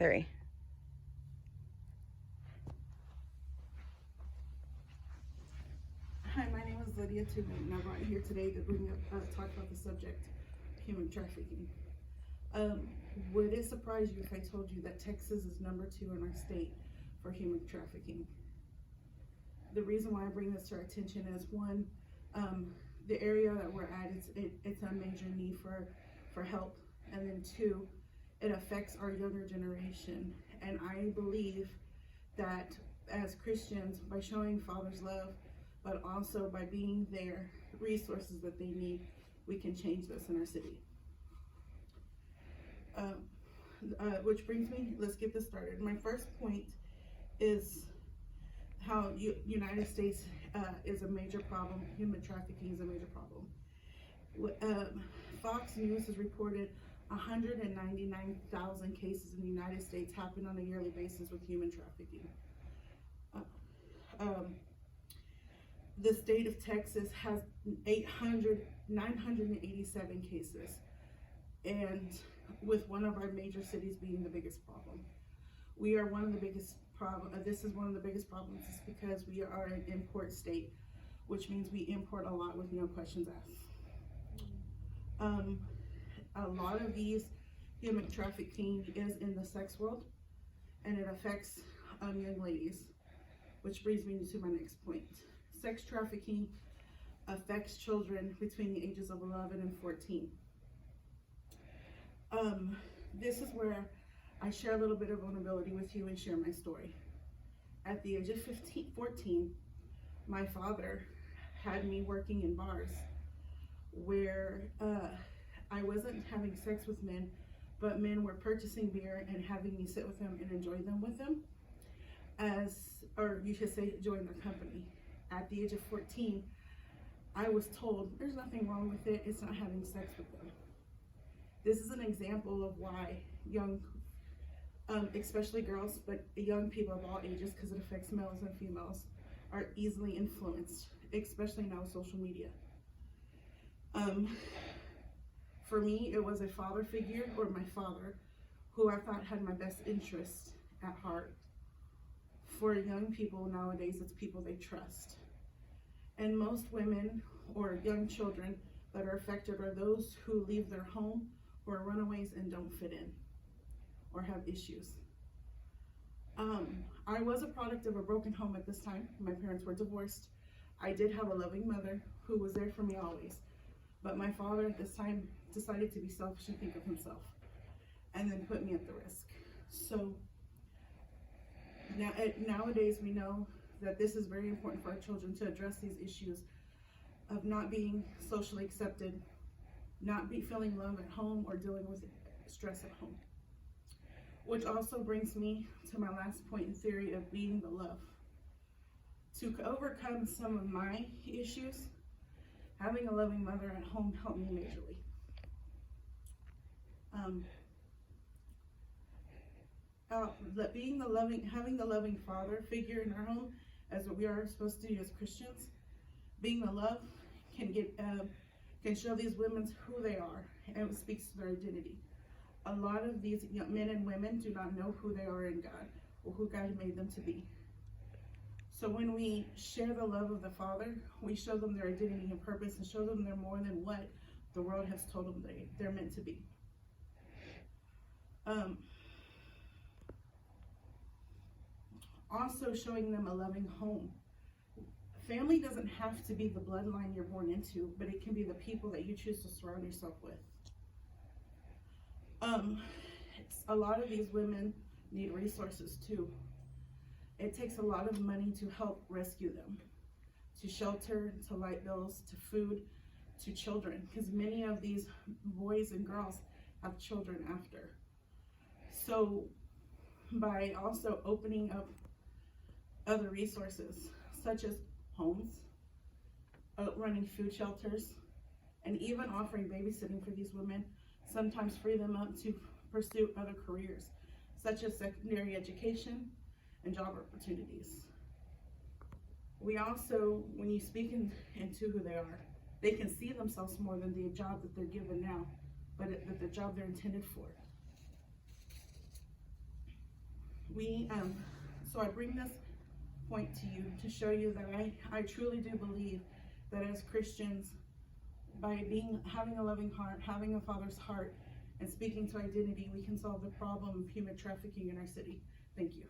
3. Hi, my name is Lydia Tubman, and I'm right here today to talk about the subject, human trafficking. Would it surprise you if I told you that Texas is number 2 in our state for human trafficking? The reason why I bring this to our attention is, one, the area that we're at, it's a major need for help, and then 2, it affects our younger generation. And I believe that as Christians, by showing Father's love, but also by being there, resources that they need, we can change this in our city. Which brings me, let's get this started. My first point is how United States is a major problem. Human trafficking is a major problem. Fox News has reported 199,000 cases in the United States happen on a yearly basis with human trafficking. The state of Texas has 987 cases, and with one of our major cities being the biggest problem. We are one of the biggest this is one of the biggest problems is because we are an import state, which means we import a lot with no questions asked. A lot of these human trafficking is in the sex world, and it affects young ladies, which brings me to my next point. Sex trafficking affects children between the ages of 11 and 14. This is where I share a little bit of vulnerability with you and share my story. At the age of 14, my father had me working in bars where I wasn't having sex with men, but men were purchasing beer and having me sit with them and enjoy them with them, or you should say join their company. At the age of 14, I was told there's nothing wrong with it, it's not having sex with them. This is an example of why young, especially girls, but young people of all ages, because it affects males and females, are easily influenced, especially now with social media. For me, it was a father figure, or my father, who I thought had my best interest at heart. For young people nowadays, it's people they trust. And most women or young children that are affected are those who leave their home or are runaways and don't fit in or have issues. I was a product of a broken home at this time. My parents were divorced. I did have a loving mother who was there for me always. But my father at this time decided to be selfish and think of himself, and then put me at the risk. So nowadays we know that this is very important for our children to address these issues of not being socially accepted, not feeling love at home, or dealing with stress at home. Which also brings me to my last point in theory of being the love. To overcome some of my issues, having a loving mother at home helped me majorly. Having the loving father figure in our home, as what we are supposed to do as Christians, being the love can show these women who they are, and it speaks to their identity. A lot of these men and women do not know who they are in God, or who God made them to be. So when we share the love of the Father, we show them their identity and purpose, and show them they're more than what the world has told them they're meant to be. Also showing them a loving home. Family doesn't have to be the bloodline you're born into, but it can be the people that you choose to surround yourself with. A lot of these women need resources too. It takes a lot of money to help rescue them, to shelter, to light bills, to food, to children, because many of these boys and girls have children after. So by also opening up other resources, such as homes, running food shelters, and even offering babysitting for these women, sometimes free them up to pursue other careers, such as secondary education and job opportunities. We also, when you speak into who they are, they can see themselves more than the job that they're given now, but the job they're intended for. So I bring this point to you to show you that I truly do believe that as Christians, by having a loving heart, having a father's heart, and speaking to identity, we can solve the problem of human trafficking in our city. Thank you.